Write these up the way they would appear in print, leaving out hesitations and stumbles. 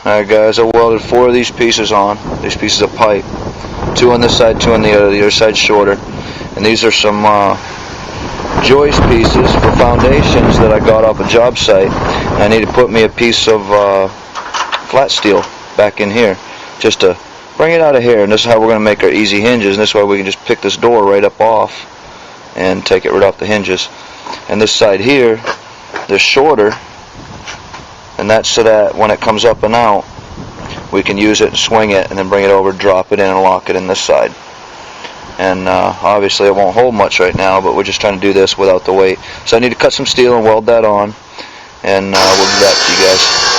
Alright guys, I welded 4 of these pieces on, these pieces of pipe. 2 on this side, 2 on the other side's shorter. And these are some joist pieces for foundations that I got off a job site. And I need to put me a piece of flat steel back in here, just to bring it out of here. And this is how we're going to make our easy hinges, and this way we can just pick this door right up off and take it right off the hinges. And this side here, they're shorter, and that's so that when it comes up and out, we can use it and swing it and then bring it over, drop it in, and lock it in this side. And obviously it won't hold much right now, but we're just trying to do this without the weight. So I need to cut some steel and weld that on, and we'll do that to you guys.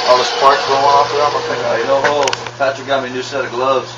All the sparks blowing off around my finger. Yo-ho, Patrick got me a new set of gloves.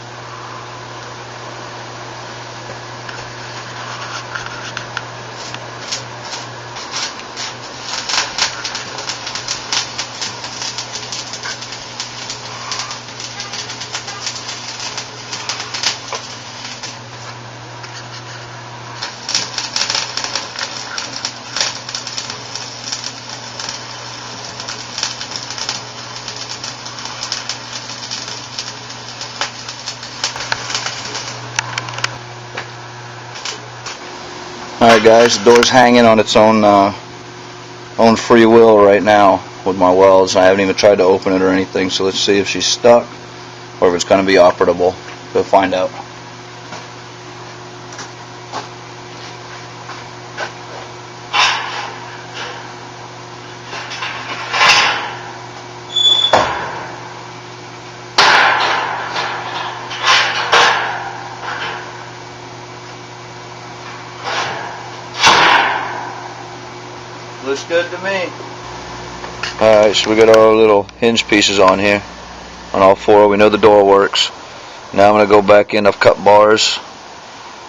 Alright guys, the door's hanging on its own free will right now with my welds. I haven't even tried to open it or anything, so let's see if she's stuck or if it's going to be operable. We'll find out. Looks good to me. Alright, so we got our little hinge pieces on here on all 4. We know the door works. Now I'm going to go back in. I've cut bars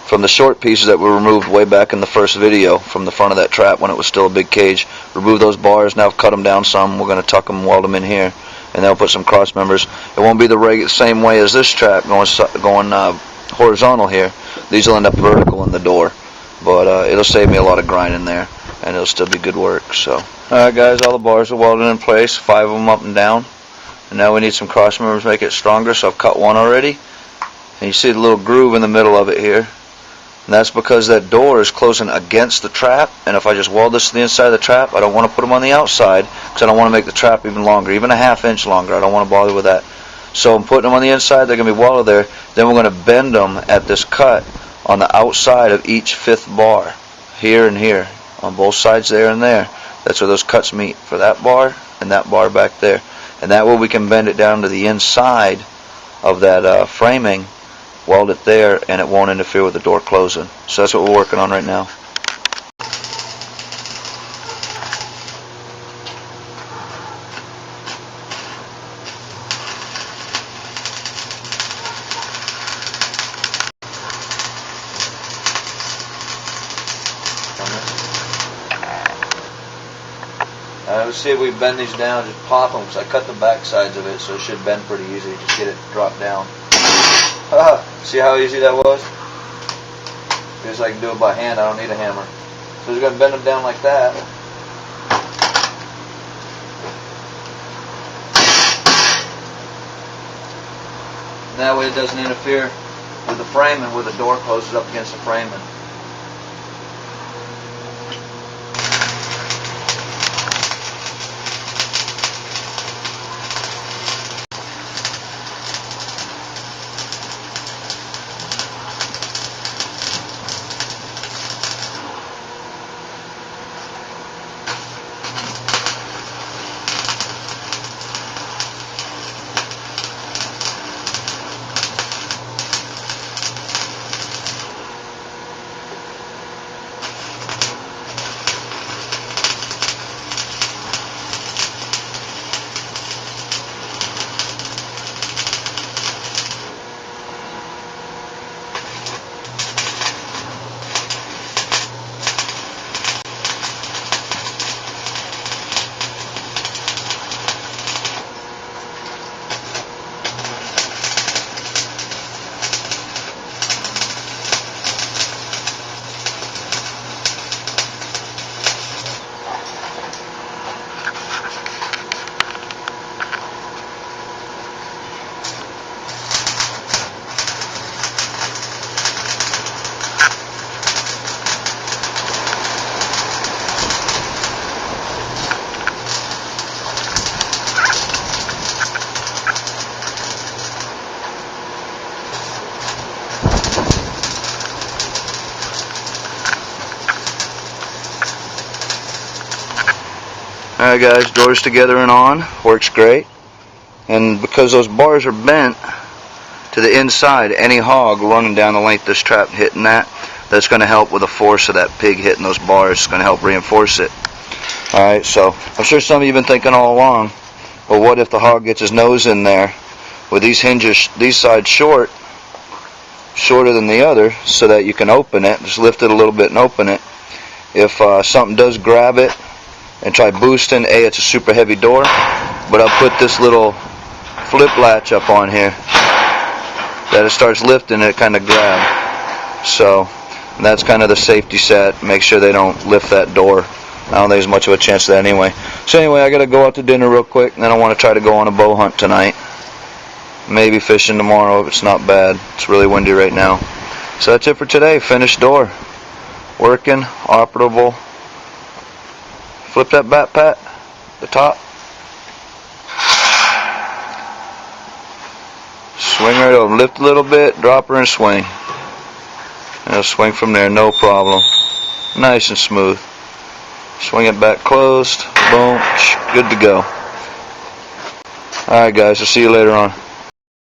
from the short pieces that were removed way back in the first video from the front of that trap when it was still a big cage. Remove those bars. Now I've cut them down some. We're going to tuck them and weld them in here, and then we'll put some cross members. It won't be the same way as this trap going horizontal here. These will end up vertical in the door, but it'll save me a lot of grinding there, and it'll still be good work. So, alright guys, all the bars are welded in place, 5 of them up and down, and now we need some cross members to make it stronger. So I've cut one already, and you see the little groove in the middle of it here, and that's because that door is closing against the trap. And if I just weld this to the inside of the trap, I don't want to put them on the outside because I don't want to make the trap even longer, even a ½ inch longer. I don't want to bother with that. So I'm putting them on the inside. They're going to be welded there. Then we're going to bend them at this cut on the outside of each 5th bar, here and here, on both sides, there and there. That's where those cuts meet, for that bar and that bar back there. And that way we can bend it down to the inside of that framing, weld it there, and it won't interfere with the door closing. So that's what we're working on right now. Let's see if we bend these down, just pop them, because I cut the back sides of it, so it should bend pretty easy. Just get it drop down. See how easy that was? Just I can do it by hand, I don't need a hammer. So we're going to bend them down like that. And that way it doesn't interfere with the framing where the door closes up against the framing. Alright guys, doors together and on, works great. And because those bars are bent to the inside, any hog running down the length of this trap hitting that's going to help with the force of that pig hitting those bars. It's going to help reinforce it. Alright, so I'm sure some of you have been thinking all along, well, what if the hog gets his nose in there with these hinges, these sides shorter than the other, so that you can open it, just lift it a little bit and open it. If something does grab it and try boosting, it's a super heavy door, but I'll put this little flip latch up on here that it starts lifting, it kind of grab. So that's kind of the safety set. Make sure they don't lift that door. I don't think there's much of a chance of that anyway. So anyway, I gotta go out to dinner real quick, and then I want to try to go on a bow hunt tonight. Maybe fishing tomorrow if it's not bad. It's really windy right now. So that's it for today. Finished door. Working, operable. Flip that back pat, the top. Swing right over, lift a little bit, drop her and swing. And it'll swing from there, no problem. Nice and smooth. Swing it back closed, boom, good to go. Alright guys, I'll see you later on.